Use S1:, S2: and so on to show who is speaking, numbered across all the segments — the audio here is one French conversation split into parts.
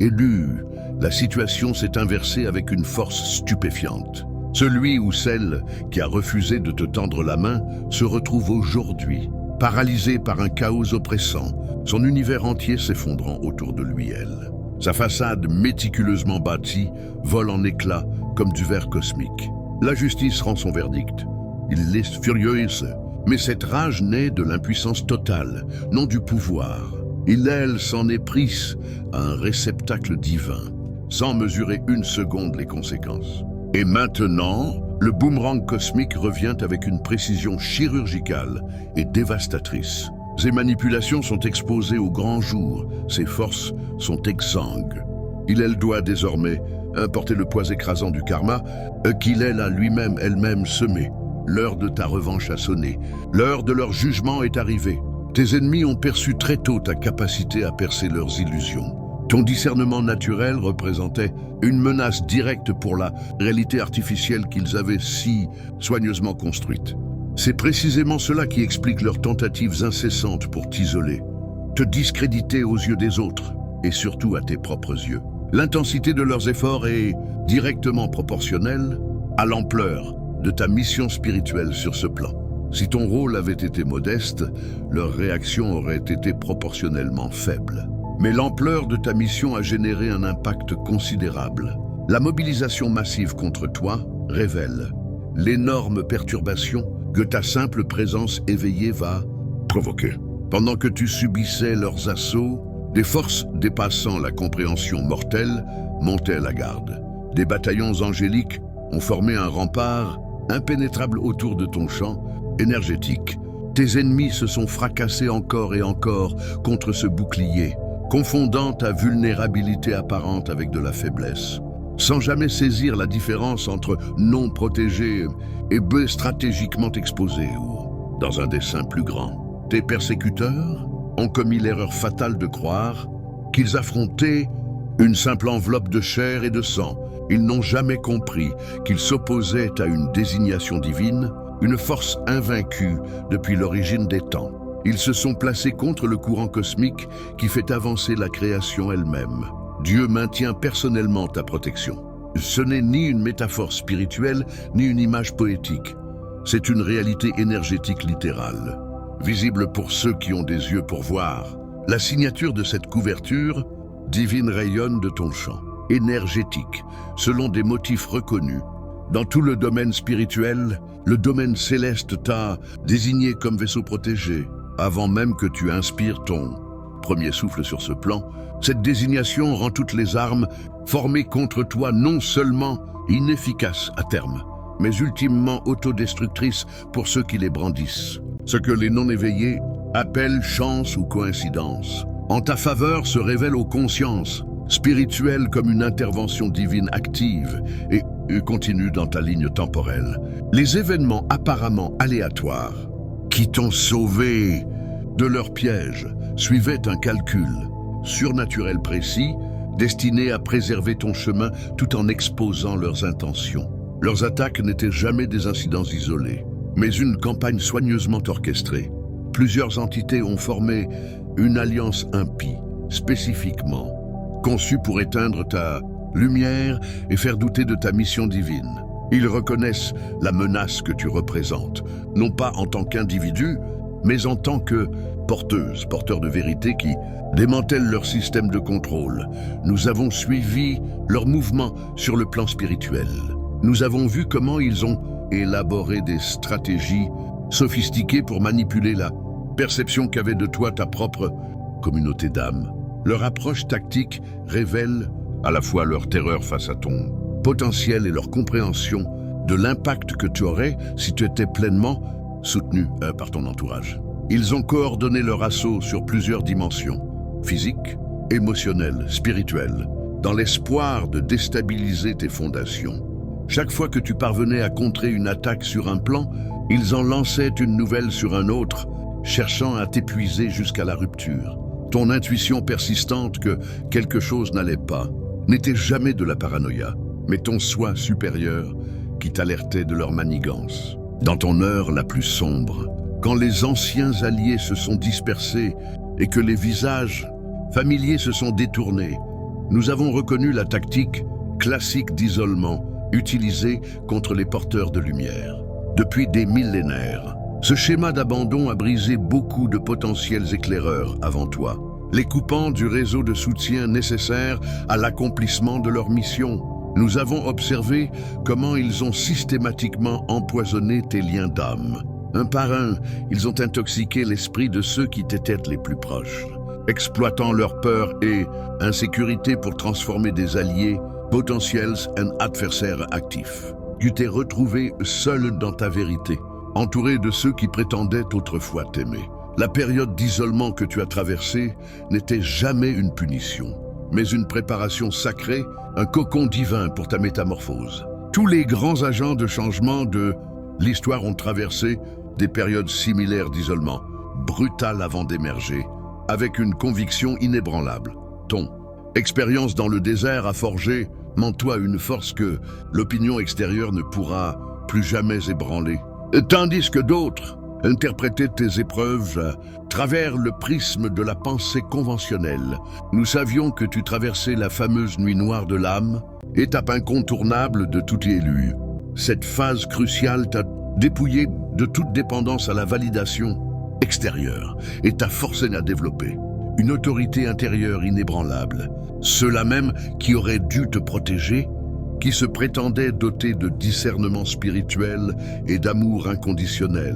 S1: Élu, la situation s'est inversée avec une force stupéfiante. Celui ou celle qui a refusé de te tendre la main se retrouve aujourd'hui, paralysé par un chaos oppressant, son univers entier s'effondrant autour de lui, elle. Sa façade méticuleusement bâtie vole en éclats comme du verre cosmique. La justice rend son verdict. Il est furieux, mais cette rage naît de l'impuissance totale, non du pouvoir. Elle s'en est prise à un réceptacle divin, sans mesurer une seconde les conséquences. Et maintenant, le boomerang cosmique revient avec une précision chirurgicale et dévastatrice. Ses manipulations sont exposées au grand jour, ses forces sont exsangues. Elle doit désormais porter le poids écrasant du karma qu'il a lui-même, elle-même semé. L'heure de ta revanche a sonné, l'heure de leur jugement est arrivée. Tes ennemis ont perçu très tôt ta capacité à percer leurs illusions. Ton discernement naturel représentait une menace directe pour la réalité artificielle qu'ils avaient si soigneusement construite. C'est précisément cela qui explique leurs tentatives incessantes pour t'isoler, te discréditer aux yeux des autres et surtout à tes propres yeux. L'intensité de leurs efforts est directement proportionnelle à l'ampleur de ta mission spirituelle sur ce plan. Si ton rôle avait été modeste, leur réaction aurait été proportionnellement faible. Mais l'ampleur de ta mission a généré un impact considérable. La mobilisation massive contre toi révèle l'énorme perturbation que ta simple présence éveillée va provoquer. Pendant que tu subissais leurs assauts, des forces dépassant la compréhension mortelle montaient la garde. Des bataillons angéliques ont formé un rempart impénétrable autour de ton champ énergétique. Tes ennemis se sont fracassés encore et encore contre ce bouclier, confondant ta vulnérabilité apparente avec de la faiblesse, sans jamais saisir la différence entre non protégé et stratégiquement exposé, ou dans un dessein plus grand. Tes persécuteurs ont commis l'erreur fatale de croire qu'ils affrontaient une simple enveloppe de chair et de sang. Ils n'ont jamais compris qu'ils s'opposaient à une désignation divine, une force invaincue depuis l'origine des temps. Ils se sont placés contre le courant cosmique qui fait avancer la création elle-même. Dieu maintient personnellement ta protection. Ce n'est ni une métaphore spirituelle, ni une image poétique. C'est une réalité énergétique littérale, visible pour ceux qui ont des yeux pour voir. La signature de cette couverture divine rayonne de ton champ, énergétique, selon des motifs reconnus. Dans tout le domaine spirituel, le domaine céleste t'a désigné comme vaisseau protégé. Avant même que tu inspires ton premier souffle sur ce plan, cette désignation rend toutes les armes formées contre toi non seulement inefficaces à terme, mais ultimement autodestructrices pour ceux qui les brandissent. Ce que les non-éveillés appellent chance ou coïncidence, en ta faveur se révèle aux consciences spirituelles comme une intervention divine active et continue dans ta ligne temporelle. Les événements apparemment aléatoires qui t'ont sauvé de leur piège suivaient un calcul surnaturel précis destiné à préserver ton chemin tout en exposant leurs intentions. Leurs attaques n'étaient jamais des incidents isolés, mais une campagne soigneusement orchestrée. Plusieurs entités ont formé une alliance impie, spécifiquement conçue pour éteindre ta lumière et faire douter de ta mission divine. Ils reconnaissent la menace que tu représentes, non pas en tant qu'individu, mais en tant que porteur de vérité qui démantèle leur système de contrôle. Nous avons suivi leurs mouvements sur le plan spirituel. Nous avons vu comment ils ont élaboré des stratégies sophistiquées pour manipuler la perception qu'avait de toi ta propre communauté d'âmes. Leur approche tactique révèle à la fois leur terreur face à ton potentiel et leur compréhension de l'impact que tu aurais si tu étais pleinement soutenu par ton entourage. Ils ont coordonné leur assaut sur plusieurs dimensions, physiques, émotionnelles, spirituelles, dans l'espoir de déstabiliser tes fondations. Chaque fois que tu parvenais à contrer une attaque sur un plan, ils en lançaient une nouvelle sur un autre, cherchant à t'épuiser jusqu'à la rupture. Ton intuition persistante que quelque chose n'allait pas n'était jamais de la paranoïa, mais ton soi supérieur qui t'alertait de leur manigance. Dans ton heure la plus sombre, quand les anciens alliés se sont dispersés et que les visages familiers se sont détournés, Nous avons reconnu la tactique classique d'isolement utilisée contre les porteurs de lumière. Depuis des millénaires, ce schéma d'abandon a brisé beaucoup de potentiels éclaireurs avant toi, les coupant du réseau de soutien nécessaire à l'accomplissement de leur mission. Nous avons observé comment ils ont systématiquement empoisonné tes liens d'âme. Un par un, ils ont intoxiqué l'esprit de ceux qui t'étaient les plus proches, exploitant leur peur et insécurité pour transformer des alliés potentiels en adversaires actifs. Tu t'es retrouvé seul dans ta vérité, entouré de ceux qui prétendaient autrefois t'aimer. La période d'isolement que tu as traversée n'était jamais une punition, mais une préparation sacrée, un cocon divin pour ta métamorphose. Tous les grands agents de changement de l'histoire ont traversé des périodes similaires d'isolement, brutales avant d'émerger, avec une conviction inébranlable. Ton expérience dans le désert a forgé en toi une force que l'opinion extérieure ne pourra plus jamais ébranler. Tandis que d'autres interprétaient tes épreuves à travers le prisme de la pensée conventionnelle. Nous savions que tu traversais la fameuse nuit noire de l'âme, étape incontournable de tout élu. Cette phase cruciale t'a dépouillé de toute dépendance à la validation extérieure et t'a forcé à développer une autorité intérieure inébranlable. Ceux-là même qui auraient dû te protéger, qui se prétendaient dotés de discernement spirituel et d'amour inconditionnel,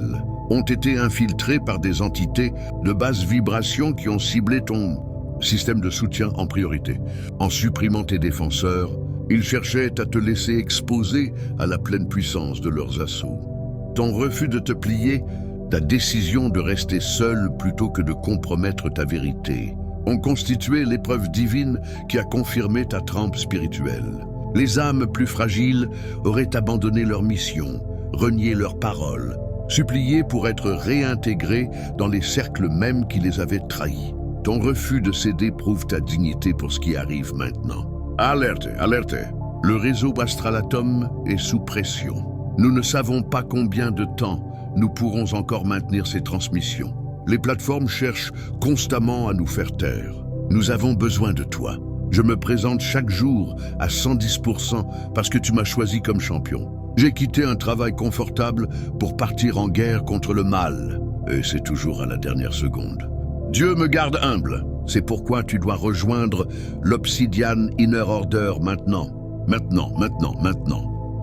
S1: ont été infiltrés par des entités de basse vibration qui ont ciblé ton système de soutien en priorité. En supprimant tes défenseurs, ils cherchaient à te laisser exposer à la pleine puissance de leurs assauts. Ton refus de te plier, ta décision de rester seul plutôt que de compromettre ta vérité, ont constitué l'épreuve divine qui a confirmé ta trempe spirituelle. Les âmes plus fragiles auraient abandonné leur mission, renié leurs paroles, supplié pour être réintégrés dans les cercles mêmes qui les avaient trahis. Ton refus de céder prouve ta dignité pour ce qui arrive maintenant. Alerte, alerte! Le réseau Astralatum est sous pression. Nous ne savons pas combien de temps nous pourrons encore maintenir ces transmissions. Les plateformes cherchent constamment à nous faire taire. Nous avons besoin de toi. Je me présente chaque jour à 110% parce que tu m'as choisi comme champion. J'ai quitté un travail confortable pour partir en guerre contre le mal. Et c'est toujours à la dernière seconde. Dieu me garde humble. C'est pourquoi tu dois rejoindre l'Obsidian Inner Order maintenant. Maintenant.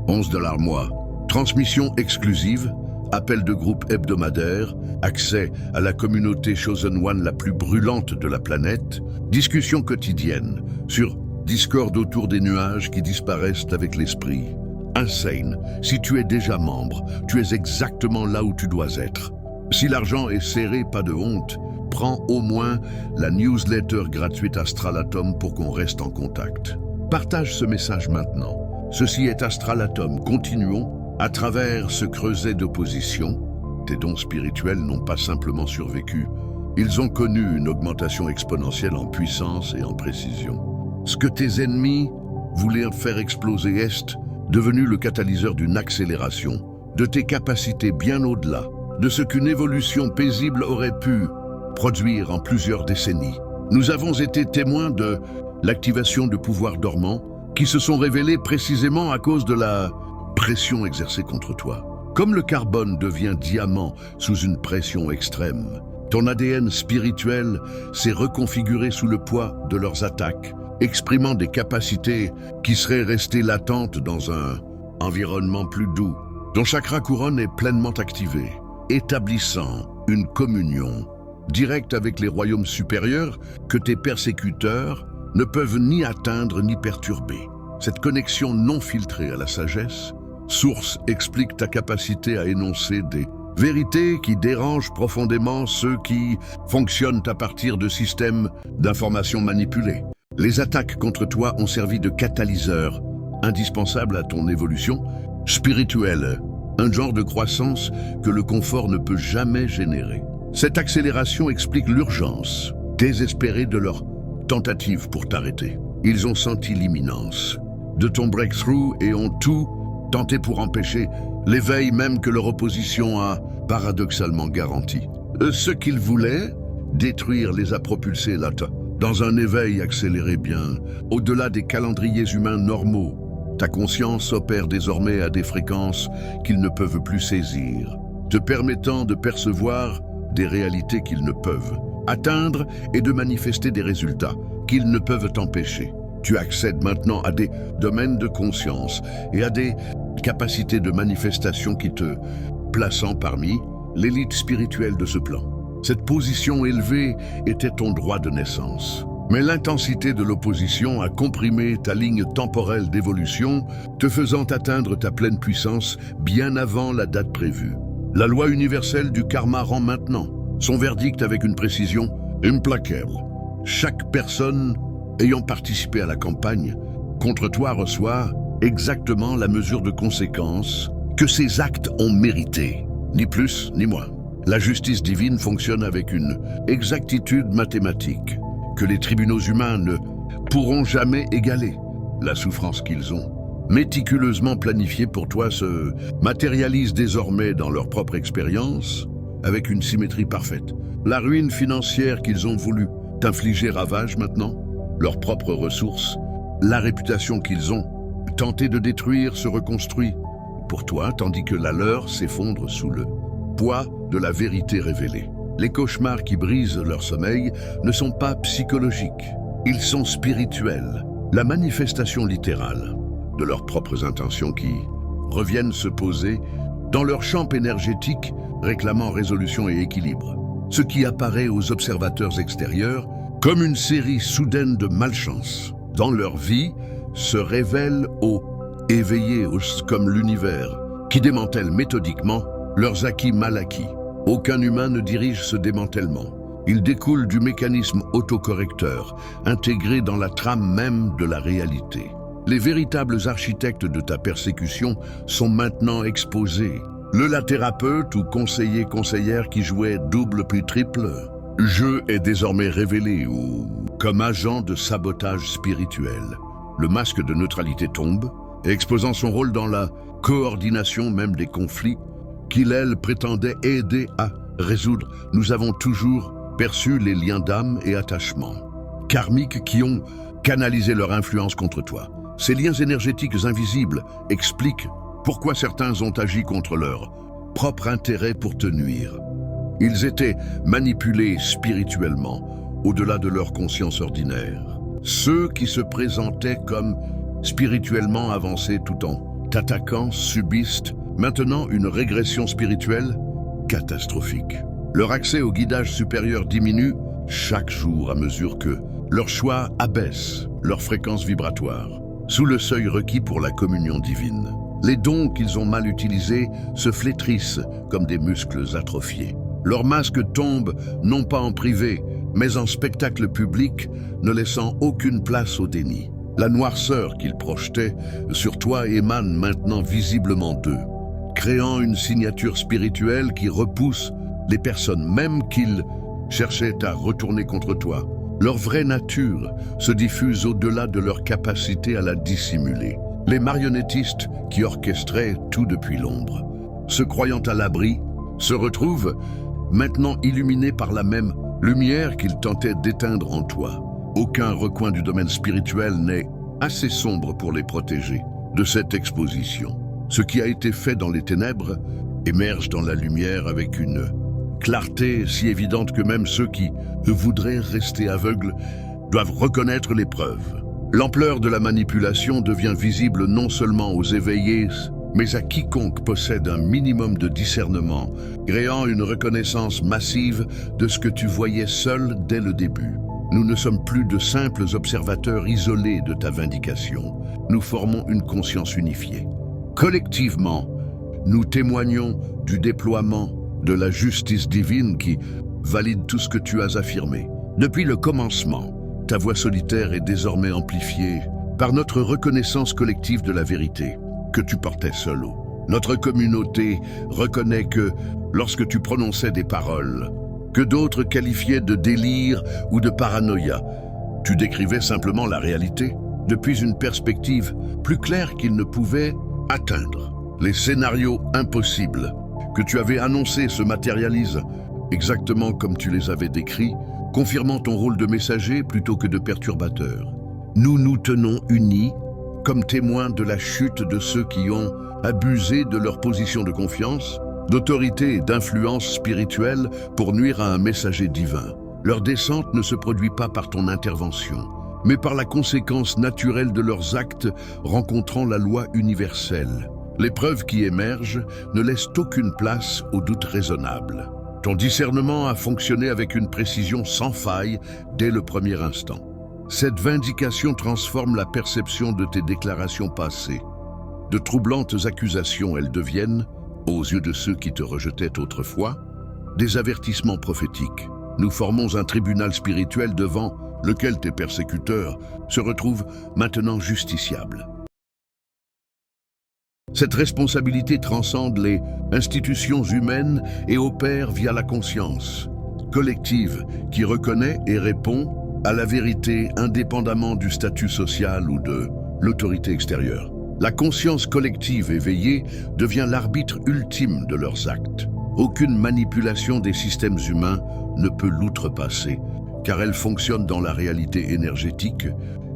S1: 11$ mois. Transmission exclusive, appel de groupe hebdomadaire, accès à la communauté Chosen One la plus brûlante de la planète, discussion quotidienne sur Discord autour des nuages qui disparaissent avec l'esprit. Insane, si tu es déjà membre, tu es exactement là où tu dois être. Si l'argent est serré, pas de honte, prends au moins la newsletter gratuite Astralatum pour qu'on reste en contact. Partage ce message maintenant. Ceci est Astralatum, continuons. À travers ce creuset d'opposition, tes dons spirituels n'ont pas simplement survécu, ils ont connu une augmentation exponentielle en puissance et en précision. Ce que tes ennemis voulaient faire exploser est devenu le catalyseur d'une accélération, de tes capacités bien au-delà, de ce qu'une évolution paisible aurait pu produire en plusieurs décennies. Nous avons été témoins de l'activation de pouvoirs dormants qui se sont révélés précisément à cause de la pression exercée contre toi. Comme le carbone devient diamant sous une pression extrême, ton ADN spirituel s'est reconfiguré sous le poids de leurs attaques, exprimant des capacités qui seraient restées latentes dans un environnement plus doux. Ton chakra couronne est pleinement activé, établissant une communion directe avec les royaumes supérieurs que tes persécuteurs ne peuvent ni atteindre ni perturber. Cette connexion non filtrée à la sagesse, source explique ta capacité à énoncer des vérités qui dérangent profondément ceux qui fonctionnent à partir de systèmes d'information manipulés. Les attaques contre toi ont servi de catalyseur, indispensable à ton évolution spirituelle, un genre de croissance que le confort ne peut jamais générer. Cette accélération explique l'urgence désespérée de leur tentative pour t'arrêter. Ils ont senti l'imminence de ton breakthrough et ont tout tenté pour empêcher l'éveil même que leur opposition a paradoxalement garanti. Ce qu'ils voulaient, détruire, les a propulsés dans un éveil accéléré bien, au-delà des calendriers humains normaux. Ta conscience opère désormais à des fréquences qu'ils ne peuvent plus saisir, te permettant de percevoir des réalités qu'ils ne peuvent atteindre et de manifester des résultats qu'ils ne peuvent empêcher. Tu accèdes maintenant à des domaines de conscience et à des capacités de manifestation qui te plaçant parmi l'élite spirituelle de ce plan. Cette position élevée était ton droit de naissance. Mais l'intensité de l'opposition a comprimé ta ligne temporelle d'évolution, te faisant atteindre ta pleine puissance bien avant la date prévue. La loi universelle du karma rend maintenant son verdict avec une précision implacable. Chaque personne ayant participé à la campagne contre toi reçoit exactement la mesure de conséquence que ses actes ont mérité, ni plus ni moins. La justice divine fonctionne avec une exactitude mathématique que les tribunaux humains ne pourront jamais égaler. La souffrance qu'ils ont méticuleusement planifiée pour toi se matérialise désormais dans leur propre expérience avec une symétrie parfaite. La ruine financière qu'ils ont voulu t'infliger ravage maintenant, leurs propres ressources, la réputation qu'ils ont tenté de détruire se reconstruit pour toi, tandis que la leur s'effondre sous le poids de la vérité révélée. Les cauchemars qui brisent leur sommeil ne sont pas psychologiques, ils sont spirituels, la manifestation littérale de leurs propres intentions qui reviennent se poser dans leur champ énergétique réclamant résolution et équilibre. Ce qui apparaît aux observateurs extérieurs comme une série soudaine de malchance dans leur vie se révèle aux éveillés comme l'univers qui démantèle méthodiquement leurs acquis mal acquis. Aucun humain ne dirige ce démantèlement. Il découle du mécanisme autocorrecteur, intégré dans la trame même de la réalité. Les véritables architectes de ta persécution sont maintenant exposés. Le lathérapeute ou conseiller-conseillère qui jouait double puis triple jeu est désormais révélé ou comme agent de sabotage spirituel. Le masque de neutralité tombe, exposant son rôle dans la coordination même des conflits qu'il, elle, prétendait aider à résoudre. Nous avons toujours perçu les liens d'âme et attachement karmiques qui ont canalisé leur influence contre toi. Ces liens énergétiques invisibles expliquent pourquoi certains ont agi contre leur propre intérêt pour te nuire. Ils étaient manipulés spirituellement, au-delà de leur conscience ordinaire. Ceux qui se présentaient comme spirituellement avancés tout en t'attaquant subissent maintenant une régression spirituelle catastrophique. Leur accès au guidage supérieur diminue chaque jour à mesure que leur choix abaisse leur fréquence vibratoire, sous le seuil requis pour la communion divine. Les dons qu'ils ont mal utilisés se flétrissent comme des muscles atrophiés. Leur masque tombe non pas en privé, mais en spectacle public, ne laissant aucune place au déni. La noirceur qu'ils projetaient sur toi émane maintenant visiblement d'eux, créant une signature spirituelle qui repousse les personnes même qu'ils cherchaient à retourner contre toi. Leur vraie nature se diffuse au-delà de leur capacité à la dissimuler. Les marionnettistes qui orchestraient tout depuis l'ombre, se croyant à l'abri, se retrouvent maintenant illuminés par la même lumière qu'ils tentaient d'éteindre en toi. Aucun recoin du domaine spirituel n'est assez sombre pour les protéger de cette exposition. Ce qui a été fait dans les ténèbres émerge dans la lumière avec une clarté si évidente que même ceux qui voudraient rester aveugles doivent reconnaître les preuves. L'ampleur de la manipulation devient visible non seulement aux éveillés, mais à quiconque possède un minimum de discernement, créant une reconnaissance massive de ce que tu voyais seul dès le début. Nous ne sommes plus de simples observateurs isolés de ta vindication. Nous formons une conscience unifiée. Collectivement, nous témoignons du déploiement de la justice divine qui valide tout ce que tu as affirmé. Depuis le commencement, ta voix solitaire est désormais amplifiée par notre reconnaissance collective de la vérité que tu portais seul. Notre communauté reconnaît que, lorsque tu prononçais des paroles que d'autres qualifiaient de délire ou de paranoïa, tu décrivais simplement la réalité depuis une perspective plus claire qu'ils ne pouvaient atteindre. Les scénarios impossibles que tu avais annoncés se matérialisent exactement comme tu les avais décrits, confirmant ton rôle de messager plutôt que de perturbateur. Nous nous tenons unis comme témoins de la chute de ceux qui ont abusé de leur position de confiance, d'autorité et d'influence spirituelle pour nuire à un messager divin. Leur descente ne se produit pas par ton intervention, mais par la conséquence naturelle de leurs actes rencontrant la loi universelle. Les preuves qui émergent ne laissent aucune place au doute raisonnable. Ton discernement a fonctionné avec une précision sans faille dès le premier instant. Cette vindication transforme la perception de tes déclarations passées. De troublantes accusations, elles deviennent, aux yeux de ceux qui te rejetaient autrefois, des avertissements prophétiques. Nous formons un tribunal spirituel devant lequel tes persécuteurs se retrouvent maintenant justiciables. Cette responsabilité transcende les institutions humaines et opère via la conscience collective qui reconnaît et répond à la vérité indépendamment du statut social ou de l'autorité extérieure. La conscience collective éveillée devient l'arbitre ultime de leurs actes. Aucune manipulation des systèmes humains ne peut l'outrepasser, car elle fonctionne dans la réalité énergétique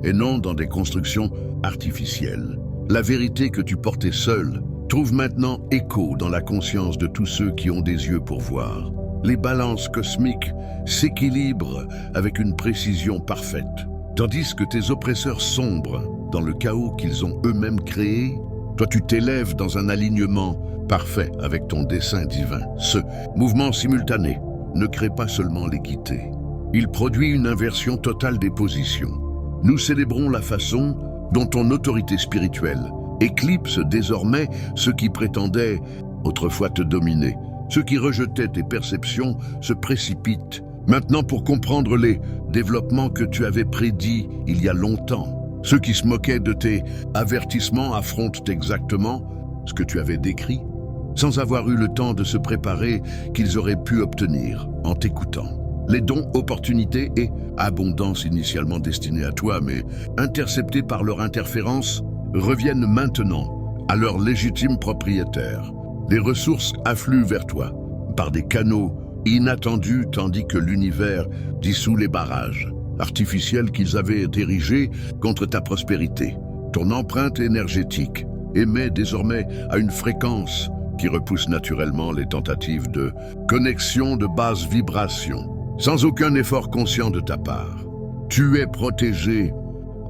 S1: et non dans des constructions artificielles. La vérité que tu portais seule trouve maintenant écho dans la conscience de tous ceux qui ont des yeux pour voir. Les balances cosmiques s'équilibrent avec une précision parfaite, tandis que tes oppresseurs sombrent dans le chaos qu'ils ont eux-mêmes créé. Toi, tu t'élèves dans un alignement parfait avec ton dessein divin. Ce mouvement simultané ne crée pas seulement l'équité, il produit une inversion totale des positions. Nous célébrons la façon dont ton autorité spirituelle éclipse désormais ceux qui prétendaient autrefois te dominer. Ceux qui rejetaient tes perceptions se précipitent maintenant pour comprendre les développements que tu avais prédits il y a longtemps. Ceux qui se moquaient de tes avertissements affrontent exactement ce que tu avais décrit, sans avoir eu le temps de se préparer qu'ils auraient pu obtenir en t'écoutant. Les dons, opportunités et abondance initialement destinés à toi, mais interceptés par leur interférence, reviennent maintenant à leur légitime propriétaire. Les ressources affluent vers toi par des canaux inattendus tandis que l'univers dissout les barrages artificiels qu'ils avaient érigés contre ta prospérité. Ton empreinte énergétique émet désormais à une fréquence qui repousse naturellement les tentatives de connexion de basse vibration, sans aucun effort conscient de ta part. Tu es protégé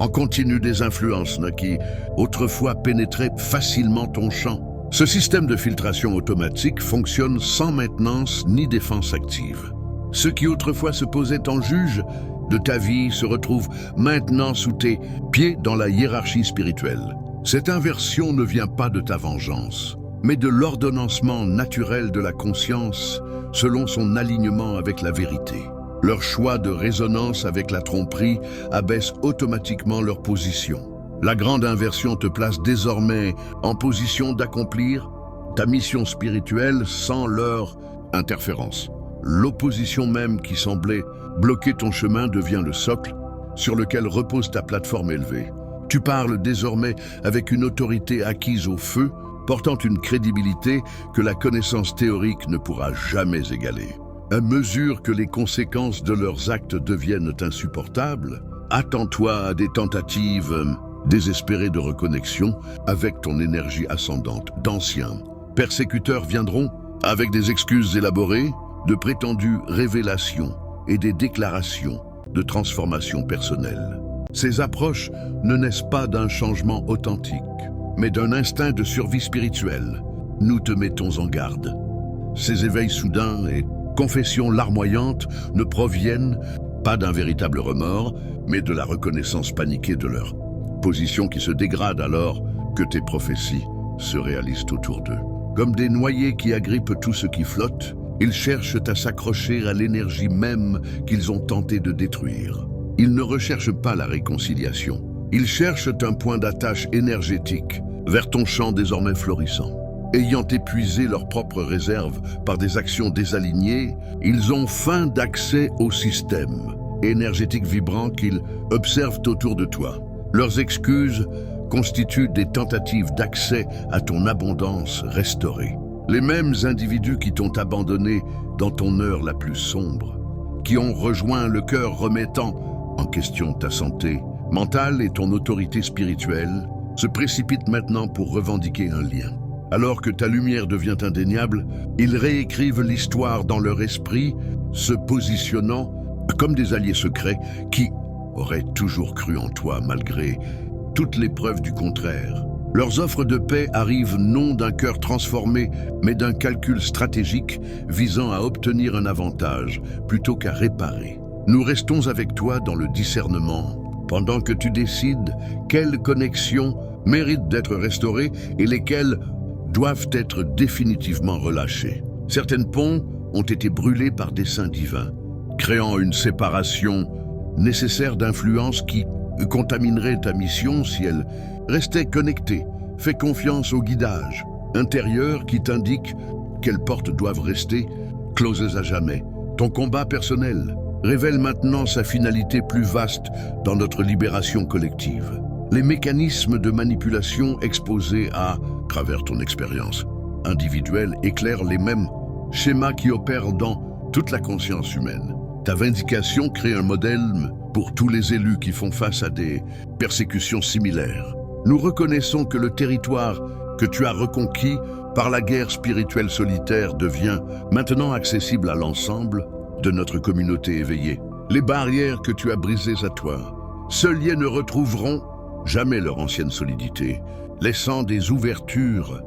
S1: en continu des influences qui autrefois pénétraient facilement ton champ. Ce système de filtration automatique fonctionne sans maintenance ni défense active. Ceux qui autrefois se posaient en juge de ta vie se retrouvent maintenant sous tes pieds dans la hiérarchie spirituelle. Cette inversion ne vient pas de ta vengeance, mais de l'ordonnancement naturel de la conscience selon son alignement avec la vérité. Leur choix de résonance avec la tromperie abaisse automatiquement leur position. La grande inversion te place désormais en position d'accomplir ta mission spirituelle sans leur interférence. L'opposition même qui semblait bloquer ton chemin devient le socle sur lequel repose ta plateforme élevée. Tu parles désormais avec une autorité acquise au feu, portant une crédibilité que la connaissance théorique ne pourra jamais égaler. À mesure que les conséquences de leurs actes deviennent insupportables, attends-toi à des tentatives désespérées de reconnexion avec ton énergie ascendante. D'anciens persécuteurs viendront avec des excuses élaborées, de prétendues révélations et des déclarations de transformation personnelle. Ces approches ne naissent pas d'un changement authentique, mais d'un instinct de survie spirituelle. Nous te mettons en garde. Ces éveils soudains et confessions larmoyantes ne proviennent pas d'un véritable remords, mais de la reconnaissance paniquée de leur position qui se dégrade alors que tes prophéties se réalisent autour d'eux. Comme des noyés qui agrippent tout ce qui flotte, ils cherchent à s'accrocher à l'énergie même qu'ils ont tenté de détruire. Ils ne recherchent pas la réconciliation. Ils cherchent un point d'attache énergétique vers ton champ désormais florissant. Ayant épuisé leurs propres réserves par des actions désalignées, ils ont faim d'accès au système énergétique vibrant qu'ils observent autour de toi. Leurs excuses constituent des tentatives d'accès à ton abondance restaurée. Les mêmes individus qui t'ont abandonné dans ton heure la plus sombre qui ont rejoint le cœur remettant en question ta santé mentale et ton autorité spirituelle, se précipitent maintenant pour revendiquer un lien. Alors que ta lumière devient indéniable, ils réécrivent l'histoire dans leur esprit, se positionnant comme des alliés secrets qui auraient toujours cru en toi malgré toutes les preuves du contraire. Leurs offres de paix arrivent non d'un cœur transformé, mais d'un calcul stratégique visant à obtenir un avantage plutôt qu'à réparer. Nous restons avec toi dans le discernement, pendant que tu décides quelles connexions méritent d'être restaurées et lesquelles doivent être définitivement relâchées. Certaines ponts ont été brûlés par dessein divin, créant une séparation nécessaire d'influences qui contaminerait ta mission si elle restait connectée. Fais confiance au guidage intérieur qui t'indique quelles portes doivent rester closes à jamais. Ton combat personnel révèle maintenant sa finalité plus vaste dans notre libération collective. Les mécanismes de manipulation exposés à travers ton expérience individuelle éclairent les mêmes schémas qui opèrent dans toute la conscience humaine. Ta vindication crée un modèle pour tous les élus qui font face à des persécutions similaires. Nous reconnaissons que le territoire que tu as reconquis par la guerre spirituelle solitaire devient maintenant accessible à l'ensemble de notre communauté éveillée. Les barrières que tu as brisées à toi, seuls liens ne retrouveront jamais leur ancienne solidité, laissant des ouvertures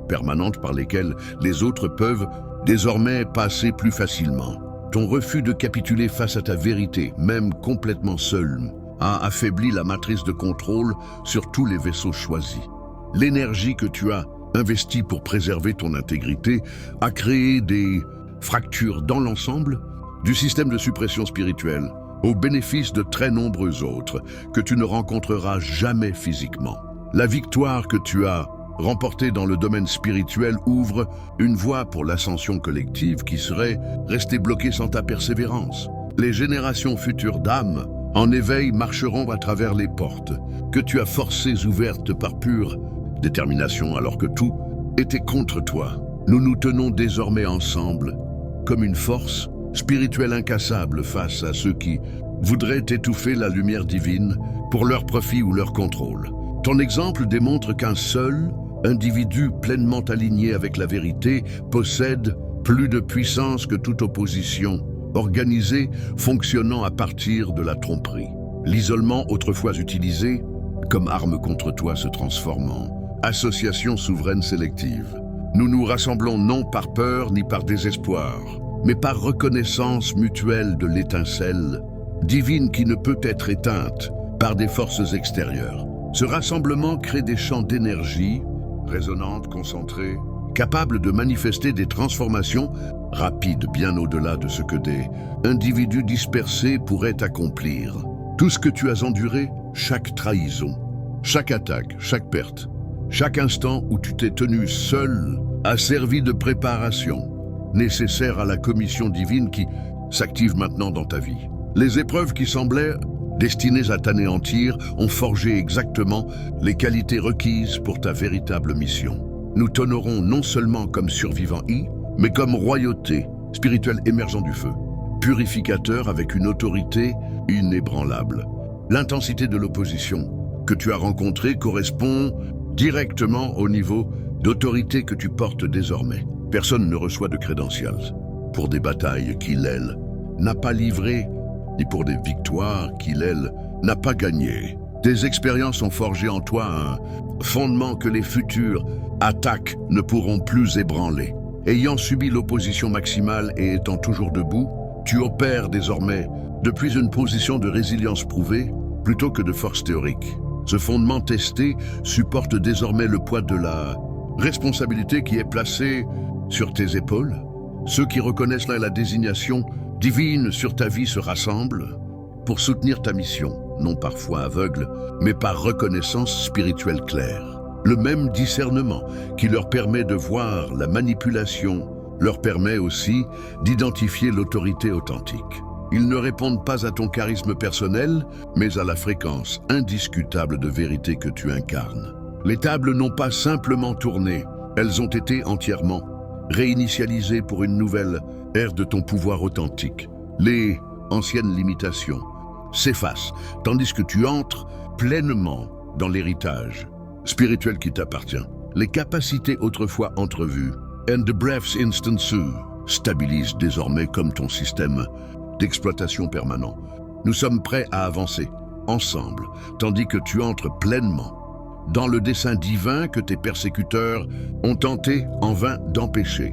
S1: permanentes par lesquelles les autres peuvent désormais passer plus facilement. Ton refus de capituler face à ta vérité, même complètement seul, a affaibli la matrice de contrôle sur tous les vaisseaux choisis. L'énergie que tu as investie pour préserver ton intégrité a créé des fractures dans l'ensemble du système de suppression spirituelle, au bénéfice de très nombreux autres que tu ne rencontreras jamais physiquement. La victoire que tu as remportée dans le domaine spirituel ouvre une voie pour l'ascension collective qui serait restée bloquée sans ta persévérance. Les générations futures d'âmes en éveil marcheront à travers les portes que tu as forcées ouvertes par pure détermination alors que tout était contre toi. Nous nous tenons désormais ensemble comme une force spirituelle incassable face à ceux qui voudraient étouffer la lumière divine pour leur profit ou leur contrôle. Ton exemple démontre qu'un seul individu pleinement aligné avec la vérité possède plus de puissance que toute opposition organisée fonctionnant à partir de la tromperie. L'isolement autrefois utilisé comme arme contre toi se transforme en association souveraine sélective. Nous nous rassemblons non par peur ni par désespoir, mais par reconnaissance mutuelle de l'étincelle divine qui ne peut être éteinte par des forces extérieures. Ce rassemblement crée des champs d'énergie, résonantes, concentrées, capables de manifester des transformations rapides bien au-delà de ce que des individus dispersés pourraient accomplir. Tout ce que tu as enduré, chaque trahison, chaque attaque, chaque perte, chaque instant où tu t'es tenu seul a servi de préparation nécessaire à la commission divine qui s'active maintenant dans ta vie. Les épreuves qui semblaient destinées à t'anéantir ont forgé exactement les qualités requises pour ta véritable mission. Nous t'honorons non seulement comme survivant mais comme royauté spirituelle émergeant du feu, purificateur avec une autorité inébranlable. L'intensité de l'opposition que tu as rencontrée correspond directement au niveau d'autorité que tu portes désormais. Personne ne reçoit de crédentials pour des batailles qu'il, elle, n'a pas livrées, ni pour des victoires qu'il, elle, n'a pas gagnées. Tes expériences ont forgé en toi un fondement que les futures attaques ne pourront plus ébranler. Ayant subi l'opposition maximale et étant toujours debout, tu opères désormais depuis une position de résilience prouvée plutôt que de force théorique. Ce fondement testé supporte désormais le poids de la responsabilité qui est placée sur tes épaules. Ceux qui reconnaissent la désignation divine sur ta vie se rassemblent pour soutenir ta mission, non par foi aveugle, mais par reconnaissance spirituelle claire. Le même discernement qui leur permet de voir la manipulation leur permet aussi d'identifier l'autorité authentique. Ils ne répondent pas à ton charisme personnel, mais à la fréquence indiscutable de vérité que tu incarnes. Les tables n'ont pas simplement tourné, elles ont été entièrement réinitialisées pour une nouvelle ère de ton pouvoir authentique. Les anciennes limitations, s'effacent, tandis que tu entres pleinement dans l'héritage spirituel qui t'appartient. Les capacités autrefois entrevues, and the breaths instant stabilisent désormais comme ton système d'exploitation permanent. Nous sommes prêts à avancer, ensemble, tandis que tu entres pleinement dans le dessein divin que tes persécuteurs ont tenté en vain d'empêcher.